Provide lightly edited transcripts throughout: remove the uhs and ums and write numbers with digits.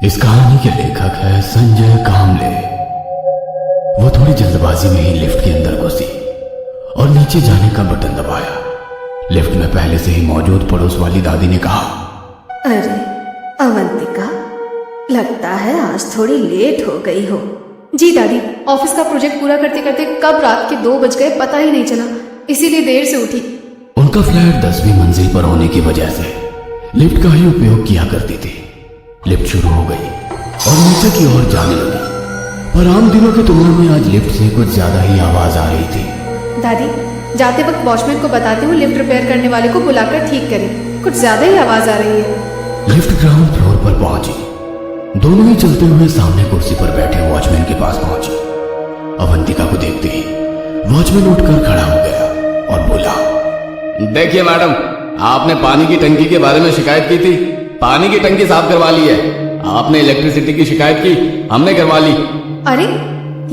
इस कहानी के लेखक है संजय कामले। वो थोड़ी जल्दबाजी में ही लिफ्ट के अंदर घुसी और नीचे जाने का बटन दबाया। लिफ्ट में पहले से ही मौजूद पड़ोस वाली दादी ने कहा, अरे अवंतिका, लगता है आज थोड़ी लेट हो गई हो। जी दादी, ऑफिस का प्रोजेक्ट पूरा करते करते कब रात के 2 बज गए पता ही नहीं चला, इसीलिए देर से उठी। उनका फ्लैट 10वीं मंजिल पर होने की वजह से लिफ्ट का ही उपयोग किया करती थी। लिफ्ट शुरू हो गई और नीचे की ओर जाने लगी, पर आम दिनों की तुलना में आज लिफ्ट से कुछ ज्यादा ही आवाज आ रही थी। दादी, जाते वक्त वॉचमैन को बताती हूँ लिफ्ट रिपेयर करने वाले को बुलाकर ठीक करे, कुछ ज्यादा ही आवाज आ रही है। लिफ्ट ग्राउंड फ्लोर पर पहुंची। दोनों ही चलते हुए सामने कुर्सी पर बैठे वॉचमैन के पास पहुंची। अवंतिका को देखते ही वॉचमैन उठकर खड़ा हो गया और बोला, देखिए मैडम, आपने पानी की टंकी के बारे में शिकायत की थी, पानी की टंकी साफ करवा ली है। आपने इलेक्ट्रिसिटी की शिकायत की, हमने करवा ली। अरे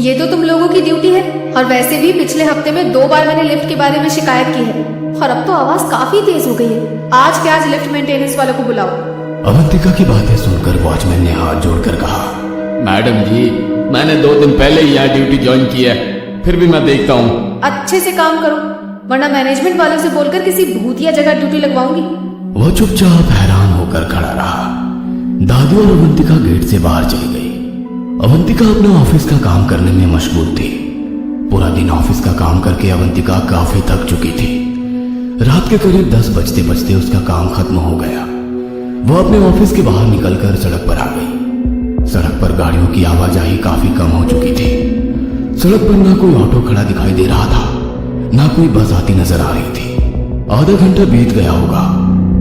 ये तो तुम लोगों की ड्यूटी है, और वैसे भी पिछले हफ्ते में 2 बार मैंने लिफ्ट के बारे में शिकायत की है, और अब तो आवाज काफी तेज हो गई है। आज के आज लिफ्ट मेंटेनेंस वालों को बुलाओ। अवंतिका की बातें सुनकर वॉचमैन ने हाथ जोड़कर कहा, मैडम जी, मैंने 2 दिन पहले ही यहाँ ड्यूटी ज्वाइन की है, फिर भी मैं देखता हूँ। अच्छे से काम करो, वरना मैनेजमेंट वालों से बोलकर किसी भूतिया जगह ड्यूटी लगवाऊंगी। वो चुपचाप हैरान होकर खड़ा रहा। दादी और अवंतिका गेट से बाहर चली गई। अवंतिका अपने ऑफिस का काम करने में मशगूल थी। पूरा दिन ऑफिस का काम करके अवंतिका काफी थक चुकी थी। रात के करीब 10 बजते बजते उसका काम खत्म हो गया। वो अपने ऑफिस के बाहर निकलकर सड़क पर आ गई। सड़क पर गाड़ियों की आवाजाही काफी कम हो चुकी थी। सड़क पर ना कोई ऑटो खड़ा दिखाई दे रहा था, ना कोई बस आती नजर आ रही थी। आधा घंटा बीत गया होगा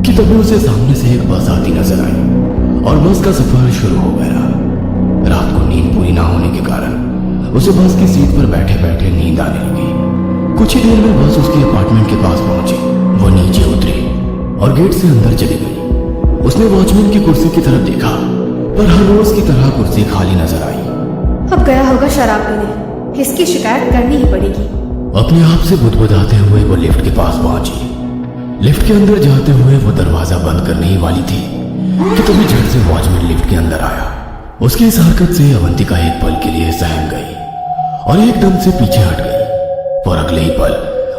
कि तभी उसे सामने से एक बस आती नजर आई और बस का सफर शुरू हो गया। रात को नींद पूरी ना होने के कारण उसे बस की सीट पर बैठे बैठे नींद आने लगी। कुछ ही देर में बस उसके अपार्टमेंट के पास पहुंची। वो नीचे उतरी और गेट से अंदर चली गई। उसने वॉचमैन की कुर्सी की तरफ देखा, पर हर रोज की तरह कुर्सी खाली नजर आई। अब गया होगा शराब पीने, इसकी शिकायत करनी ही पड़ेगी। अपने आप से बुदबुदाते हुए वो लिफ्ट के पास पहुंची। लिफ्ट के अंदर जाते हुए वो दरवाजा बंद करने ही वाली थी कि तभी झट से वॉचमैन लिफ्ट के अंदर आया। उसकी इस हरकत से अवंतिका एक पल के लिए सहम गई और एकदम से पीछे हट गई, पर अगले ही पल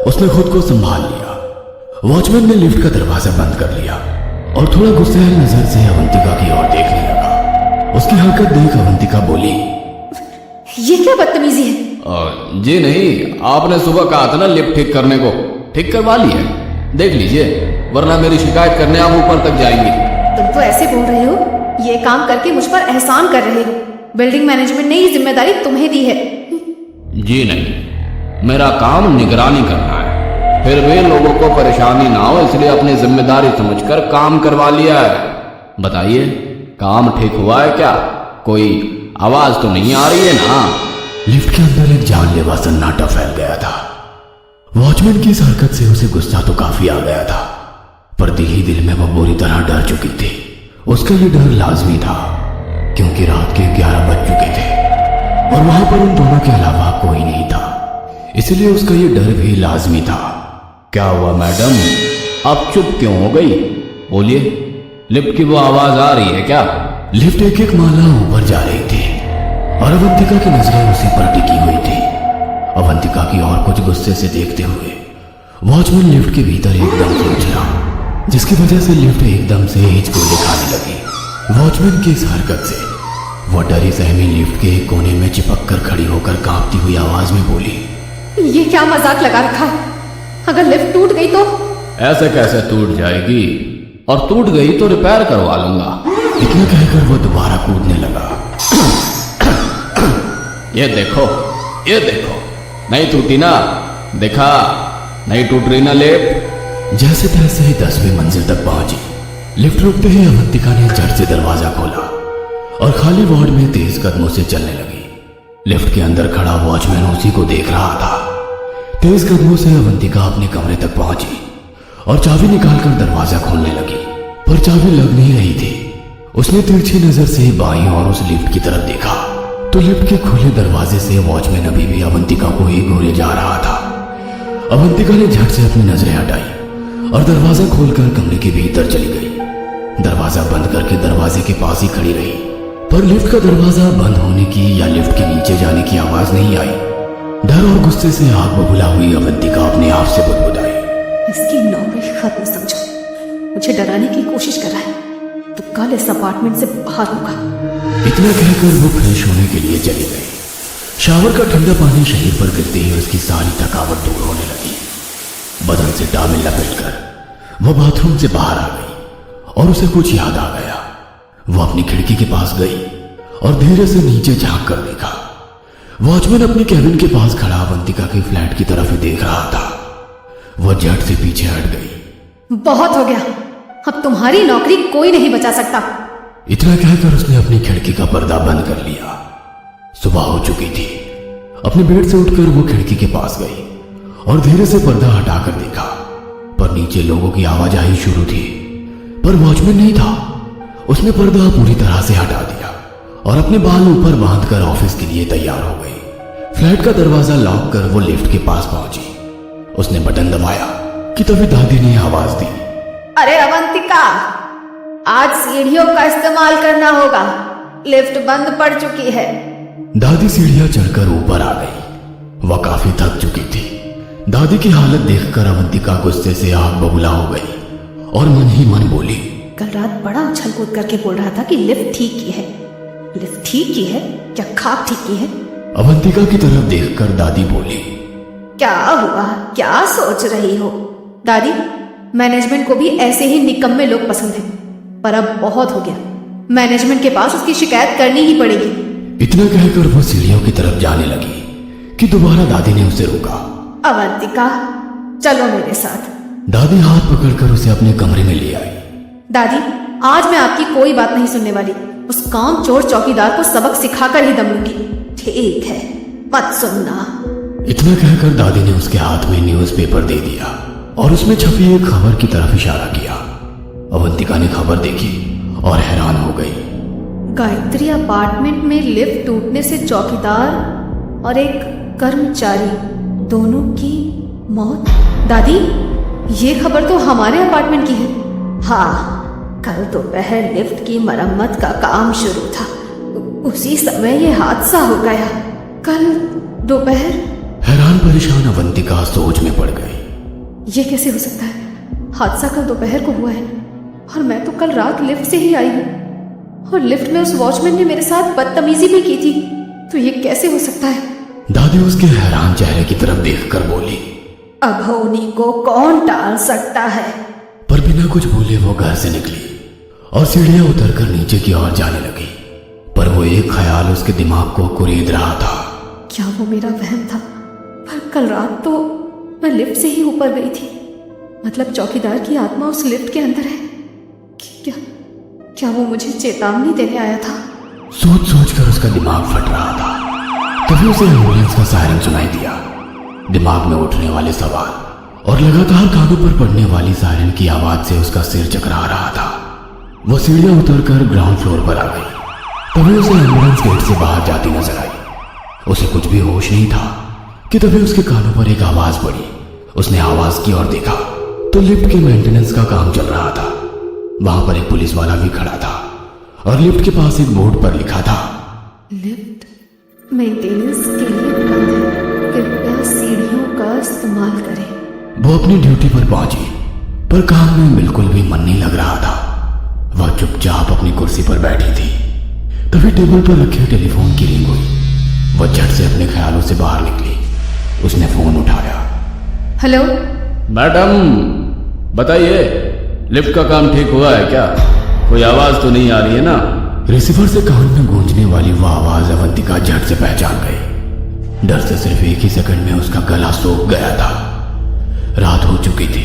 उसने खुद को संभाल लिया। वॉचमैन ने लिफ्ट का दरवाजा बंद कर लिया और थोड़ा गुस्सैल नजर से अवंतिका की ओर देखने लगा। उसकी हरकत देख अवंतिका बोली, ये क्या बदतमीजी है? जी नहीं, आपने सुबह कहा था ना लिफ्ट ठीक करने को, ठीक करवा ली है। देख लीजिए, वरना मेरी शिकायत करने आप ऊपर तक जाएंगे। तुम तो ऐसे बोल रहे हो, ये काम करके मुझ पर एहसान कर रहे हो। बिल्डिंग मैनेजमेंट ने ये जिम्मेदारी तुम्हें दी है। जी नहीं, मेरा काम निगरानी करना है, फिर भी लोगों को परेशानी ना हो इसलिए अपनी जिम्मेदारी समझकर काम करवा लिया है। बताइए, काम ठीक हुआ है क्या? कोई आवाज तो नहीं आ रही है ना? लिफ्ट के अंदर एक जानलेवा सन्नाटा फैल गया था। वॉचमैन की इस हरकत से उसे गुस्सा तो काफी आ गया था, पर दिल ही दिल में वो बुरी तरह डर चुकी थी। उसका ये डर लाजमी था, क्योंकि रात के 11 बज चुके थे और वहां पर उन दोनों के अलावा कोई नहीं था, इसलिए उसका ये डर भी लाजमी था। क्या हुआ मैडम, आप चुप क्यों हो गई? बोलिए, लिफ्ट की वो आवाज आ रही है क्या? लिफ्ट एक एक माला ऊपर जा रही थी और अवंतिका की नजरें उसी पर टिकी हुई थी। अवंतिका की और कुछ गुस्से से देखते हुए वॉचमैन लिफ्ट के भीतर एकदम से उछला, जिसकी वजह से लिफ्ट एकदम से हिचकोले खाने लगी। वॉचमैन की इस हरकत से वो डरी सहमी लिफ्ट के एक कोने में चिपक कर खड़ी होकर कांपती हुई आवाज में बोली, ये क्या मजाक लगा रखा है? अगर लिफ्ट टूट गई तो? ऐसे कैसे टूट जाएगी, और टूट गई तो रिपेयर करवा लूंगा। इतना कहकर वो दोबारा कूदने लगा। ये देखो, ये देखो, नहीं टूटी ना? देखा, नहीं टूट रही ना लिफ्ट? जैसे तैसे ही 10वीं मंजिल तक पहुंची। लिफ्ट रुकते ही अवंतिका ने झट से दरवाजा खोला और खाली वार्ड में तेज कदमों से चलने लगी। लिफ्ट के अंदर खड़ा वॉचमैन उसी को देख रहा था। तेज कदमों से अवंतिका अपने कमरे तक पहुंची और चाबी निकालकर दरवाजा खोलने लगी, पर चाबी लग नहीं रही थी। उसने तिरछी नजर से बाईं और उस लिफ्ट की तरफ देखा तो लिफ्ट के खुले दरवाजे से वॉचमैन अभी भी अवंतिका को ही घूरे जा रहा था। अवंतिका ने झट से अपनी नजरें हटाई और दरवाजा खोलकर कमरे के भीतर चली गई। दरवाजा बंद करके दरवाजे के पास ही खड़ी रही, पर लिफ्ट का दरवाजा बंद होने की या लिफ्ट के नीचे जाने की आवाज नहीं आई। डर और गुस्से से आग बबूला हुई अवंतिका अपने आप से बुदबुदाई, इसकी नौकरी खत्म समझो, मुझे डराने की कोशिश कर रहा है तो कल इस अपार्टमेंट से बाहर होगा। इतना कहकर वो फ्रेश होने के लिए चली गई। शावर का ठंडा पानी शरीर पर गिरते ही उसकी सारी थकावट दूर होने लगी। बदन से टावल लपेटकर वो बाथरूम से बाहर आ गई और उसे कुछ याद आ गया। वो अपनी खिड़की के पास गई और धीरे से नीचे झांक कर देखा। वॉचमैन अपने कैबिन के पास खड़ा अवंतिका के फ्लैट की तरफ ही देख रहा था। वह झट से पीछे हट गई। बहुत हो गया, अब तुम्हारी नौकरी कोई नहीं बचा सकता। इतना कहकर उसने अपनी खिड़की का पर्दा बंद कर लिया। सुबह हो चुकी थी। अपने बेड से उठकर वो खिड़की के पास गई और धीरे से पर्दा हटाकर देखा, पर नीचे लोगों की आवाजाही शुरू थी, पर वॉचमैन नहीं था। उसने पर्दा पूरी तरह से हटा दिया और अपने बाल ऊपर बांधकर ऑफिस के लिए तैयार हो गई। फ्लैट का दरवाजा लॉक कर वो लिफ्ट के पास पहुंची। उसने बटन दबाया कि तभी दादी ने आवाज दी, अरे अवंतिका, आज सीढ़ियों का इस्तेमाल करना होगा, लिफ्ट बंद पड़ चुकी है। दादी सीढ़ियां चढ़कर ऊपर आ गई। वह काफी थक चुकी थी। दादी की हालत देखकर अवंतिका गुस्से से आग बबूला हो गई और मन ही मन बोली, कल रात बड़ा उछल कूद करके बोल रहा था कि लिफ्ट ठीक की है। लिफ्ट ठीक की है क्या खाक ठीक की है? अवंतिका की तरफ देखकर दादी बोली, क्या हुआ, क्या सोच रही हो? दादी, मैनेजमेंट को भी ऐसे ही निकम्मे लोग पसंद हैं, पर अब बहुत हो गया। मैनेजमेंट के पास उसकी शिकायत करनी ही पड़ेगी। इतना कहकर वो सीढ़ियों की तरफ जाने लगी कि दोबारा दादी ने उसे रोका। अवंतिका, चलो मेरे साथ। दादी हाथ पकड़कर उसे अपने कमरे में ले आई। दादी, आज मैं आपकी कोई बात नहीं सुनने वाली। उस काम चोर चौकीदार को सबक सिखाकर ही दम लूंगी। ठीक है, मत सुनना। इतना कहकर दादी ने उसके हाथ में न्यूज़पेपर दे दिया और उसमें छपी एक खबर की तरफ इशारा किया। अवंतिका ने खबर देखी और हैरान हो गई। गायत्री अपार्टमेंट में लिफ्ट टूटने से चौकीदार और एक कर्मचारी दोनों की मौत। दादी, ये खबर तो हमारे अपार्टमेंट की है। हाँ, कल दोपहर लिफ्ट की मरम्मत का काम शुरू था, उसी समय ये हादसा हो गया। कल दोपहर? हैरान परेशान अवंतिका सोच में पड़ गई। ये कैसे हो सकता है? हादसा कल दोपहर को हुआ है और मैं तो कल रात लिफ्ट से ही आई हूँ और लिफ्ट में उस वॉचमैन ने मेरे साथ बदतमीजी भी की थी, तो ये कैसे हो सकता है? दादी उसके हैरान चेहरे की तरफ देखकर बोली, अघोनी को कौन टाल सकता है? पर बिना कुछ बोले वो घर से निकली और सीढ़ियां उतरकर नीचे की ओर जाने लगी। पर वो एक ख्याल उसके दिमाग को कुरेद रहा था। क्या वो मेरा वहम था? पर कल रात तो मैं लिफ्ट से ही ऊपर गई थी, मतलब चौकीदार की आत्मा उस लिफ्ट के अंदर है। क्या वो मुझे चेतावनी देने आया था? सोच सोच कर उसका दिमाग फट रहा था। तभी उसे एम्बुलेंस का सायरन सुनाई दिया। दिमाग में उठने वाले सवाल और लगातार कानों पर पड़ने वाली सायरन की आवाज से उसका सिर चकरा रहा था। वो सीढ़ियां उतरकर ग्राउंड फ्लोर पर आ गई। तभी उसे एम्बुलेंस गेट से बाहर जाती नजर आई। उसे कुछ भी होश नहीं था कि तभी उसके कानों पर एक आवाज पड़ी। उसने आवाज की ओर देखा तो लिफ्ट के मेंटेनेंस का काम चल रहा था। वहां पर एक पुलिस वाला भी खड़ा था और लिफ्ट के पास एक बोर्ड पर लिखा था, लिफ्ट मेंटेनेंस के लिए बंद है, कृपया सीढ़ियों का इस्तेमाल करें। वो अपनी ड्यूटी पर पहुंची, पर काम में बिल्कुल भी मन नहीं लग रहा था। वह चुपचाप अपनी कुर्सी पर बैठी थी। तभी टेबल पर रखे टेलीफोन की रिंग हुई। वह झट से अपने ख्यालों से बाहर निकली। उसने फोन उठाया। हेलो मैडम, बताइए, लिफ्ट का काम ठीक हुआ है क्या? कोई आवाज तो नहीं आ रही है ना? रिसीवर से कान में गूंजने वाली वह आवाज अवंतिका झट से पहचान गई। डर से सिर्फ एक ही सेकंड में उसका गला सूख गया था। रात हो चुकी थी।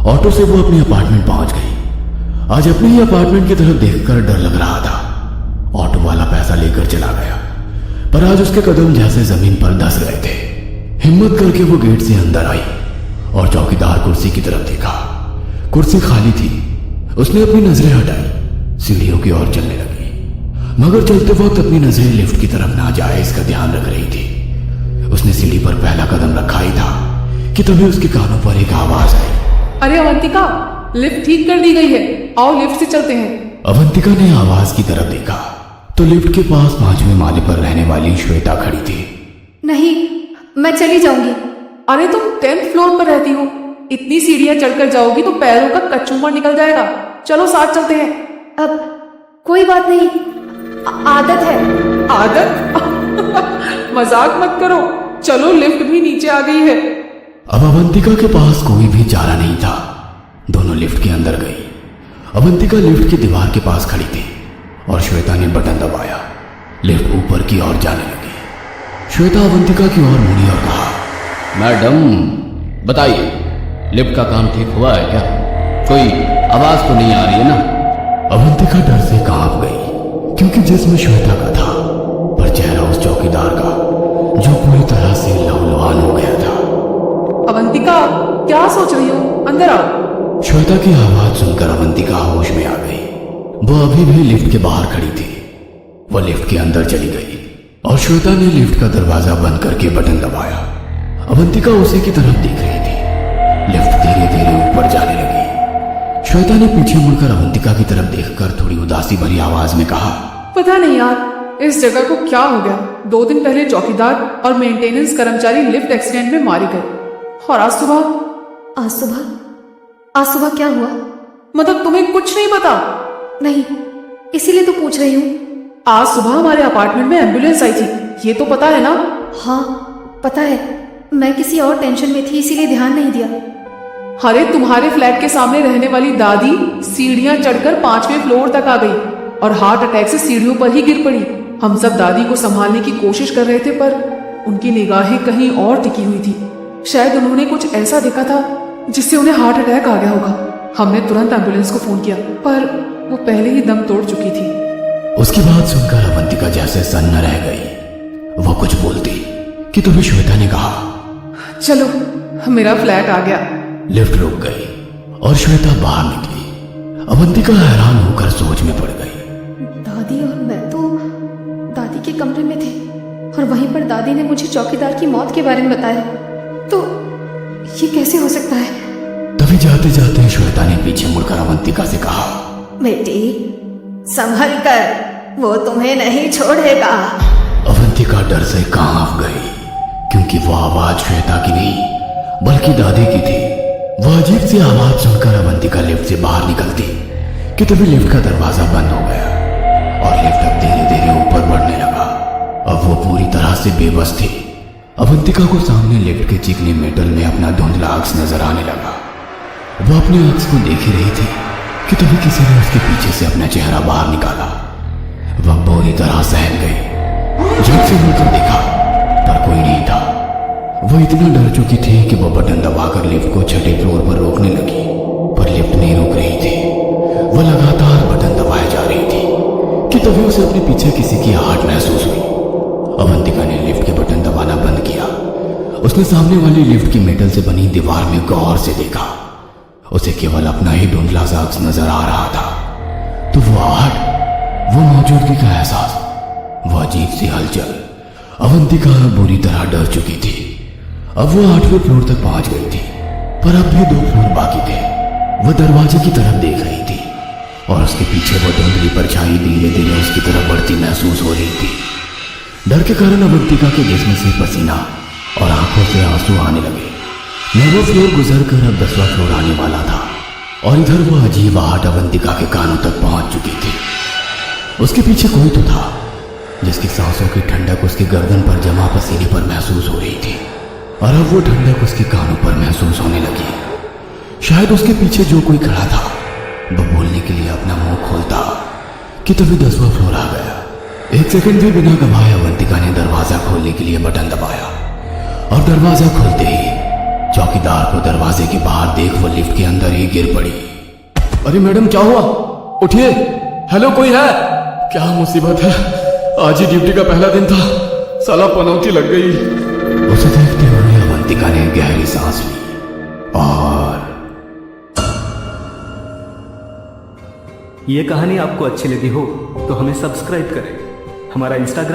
ऑटो से वो अपने अपार्टमेंट पहुंच गई। आज अपने ही अपार्टमेंट की तरफ देखकर डर लग रहा था। ऑटो वाला पैसा लेकर चला गया, पर आज उसके कदम जैसे जमीन पर धंस गए थे। हिम्मत करके वो गेट से अंदर आई और चौकीदार कुर्सी की तरफ देखा। कुर्सी खाली थी। उसने अपनी नजरें हटाई, सीढ़ियों की ओर चलने लगी, मगर चलते वक्त अपनी नजरें लिफ्ट की तरफ ना जाए इसका ध्यान रख रही थी। उसने सीढ़ी पर पहला कदम रखा ही था कि तभी उसके कानों पर एक आवाज आई, अरे अवंतिका, लिफ्ट ठीक कर दी गई है, आओ लिफ्ट से चलते हैं। अवंतिका ने आवाज की तरफ देखा तो लिफ्ट के पास 5वें माले पर रहने वाली श्वेता खड़ी थी। नहीं, मैं चली जाऊंगी। अरे तुम 10th फ्लोर पर रहती हो, इतनी सीढ़ियां चढ़कर जाओगी तो पैरों का कचूमर निकल जाएगा। चलो साथ चलते हैं। अब कोई बात नहीं, आदत है। आदत? मजाक मत करो, चलो लिफ्ट भी नीचे आ गई है। अब अवंतिका के पास कोई भी चारा नहीं था। दोनों लिफ्ट के अंदर गई। अवंतिका लिफ्ट की दीवार के पास खड़ी थी और श्वेता ने बटन दबाया। लिफ्ट ऊपर की ओर जाने लगी। श्वेता अवंतिका की ओर मुड़ी और कहा, मैडम बताइए, लिफ्ट का काम ठीक हुआ है क्या? कोई आवाज तो नहीं आ रही है ना? अवंतिका डर से कांप गई, क्योंकि जिस्म श्वेता का था पर चेहरा उस चौकीदार का जो पूरी तरह से लहूलुहान हो गया था। अवंतिका, क्या सोच रही हो? अंदर आओ। श्वेता की आवाज सुनकर अवंतिका होश में आ गई। वो अभी भी लिफ्ट के बाहर खड़ी थी। वह लिफ्ट के अंदर चली गई और श्वेता ने लिफ्ट का दरवाजा बंद करके बटन दबाया। अवंतिका उसी की तरफ देख रही थी। लिफ्ट धीरे धीरे ऊपर जाने लगी। श्वेता ने पीछे मुड़कर अवंतिका की तरफ देखकर थोड़ी उदासी भरी आवाज में कहा, पता नहीं यार, इस जगह को क्या हो गया। 2 दिन पहले चौकीदार और मेंटेनेंस कर्मचारी लिफ्ट एक्सीडेंट में मारे गए और आज सुबह क्या हुआ? मतलब तुम्हें कुछ नहीं पता? नहीं, इसीलिए तो पूछ रही हूँ। आज सुबह हमारे अपार्टमेंट में एम्बुलेंस आई थी, ये तो पता है ना? हाँ पता है, मैं किसी और टेंशन में थी इसीलिए ध्यान नहीं दिया। अरे तुम्हारे फ्लैट के सामने रहने वाली दादी सीढ़ियां चढ़कर 5वें फ्लोर तक आ गई और हार्ट अटैक से सीढ़ियों पर ही गिर पड़ी। हम सब दादी को संभालने की कोशिश कर रहे थे पर उनकी निगाहें कहीं और टिकी हुई थी। शायद उन्होंने कुछ ऐसा देखा था जिससे उन्हें हार्ट अटैक आ गया होगा। हमने तुरंत एम्बुलेंस को फोन किया पर वो पहले ही दम तोड़ चुकी थी। उसकी बात सुनकर अवंतिका जैसे सन्न रह गई। वो कुछ बोलती कि तभी श्वेता ने कहा, चलो मेरा फ्लैट आ गया। लिफ्ट रुक गई और श्वेता बाहर निकली। अवंतिका हैरान होकर सोच में पड़ गई। दादी और मैं तो दादी के कमरे में थे और वहीं पर दादी ने मुझे चौकीदार की मौत के बारे में बताया। तो ये कैसे हो सकता है? तभी जाते जाते श्वेता ने पीछे मुड़कर अवंतिका से कहा, बेटी संभल कर, वो तुम्हें नहीं छोड़ेगा। अवंतिका डर से कांप गई, क्योंकि वो आवाज श्वेता की नहीं बल्कि दादी की थी। वह अजीब सी आवाज सुनकर अवंतिका लिफ्ट से बाहर निकलती कि तभी लिफ्ट का दरवाजा बंद हो गया और लिफ्ट अब धीरे धीरे ऊपर बढ़ने लगा। अब वो पूरी तरह से बेबस थी। अवंतिका को सामने लिफ्ट के चिकने मेटल में अपना धुंधला अक्स नजर आने लगा। वो अपने अक्स को देख ही रही थी कि तभी किसी ने उसके पीछे से अपना चेहरा बाहर निकाला। वह बुरी तरह सहम गई। झट से मुड़कर देखा पर कोई नहीं था। वो इतना डर चुकी थी कि वो बटन दबाकर लिफ्ट को 6ठे फ्लोर पर रोकने लगी, पर लिफ्ट नहीं रुक रही थी। वो लगातार बटन दबाए जा रही थी कि तभी उसे अपने पीछे किसी की आहट महसूस हुई। अवंतिका ने लिफ्ट के बटन दबाना बंद किया। उसने सामने वाली लिफ्ट की मेटल से बनी दीवार में गौर से देखा। उसे केवल अपना ही धुंधला सा अक्स नजर आ रहा था। तो वो आहट, वो मौजूदगी का एहसास, वो अजीब सी हलचल। अवंतिका बुरी तरह डर चुकी थी। अब वो 8वें फ्लोर तक पहुंच गई थी, पर अब भी 2 फ्लोर बाकी थे। वो दरवाजे की तरफ देख रही थी और उसके पीछे वो धुंधली परछाई धीरे धीरे उसकी तरफ बढ़ती महसूस हो रही थी। डर के कारण अवंतिका के जिस्म से पसीना और आंखों से आंसू आने लगे। 9वां फ्लोर गुजरकर अब 10वां फ्लोर आने वाला था और इधर वो अजीब आहट अवंतिका के कानों तक पहुंच चुकी थी। उसके पीछे कोई तो था जिसकी सांसों की ठंडक उसकी गर्दन पर जमा पसीने पर महसूस हो रही थी और अब वो ठंडक उसके कानों पर महसूस होने लगी। शायद उसके पीछे जो कोई खड़ा था वो बोलने के लिए अपना मुंह खोलता कि तभी 10वां फ्लोर आ गया। 1 सेकंड भी बिना गवाए अवंतिका ने दरवाजा खोलने के लिए बटन दबाया और दरवाजा खोलते ही चौकीदार को दरवाजे के बाहर देख वो लिफ्ट के अंदर ही गिर पड़ी। अरे मैडम क्या हुआ? उठिए, हेलो कोई है? क्या मुसीबत है? आज ही ड्यूटी का पहला दिन था, साला पनौती लग गई। उसे देखते हुए अवंतिका ने गहरी सांस ली और ये कहानी आपको अच्छी लगी हो तो हमें सब्सक्राइब करें। हमारा इंस्टाग्राम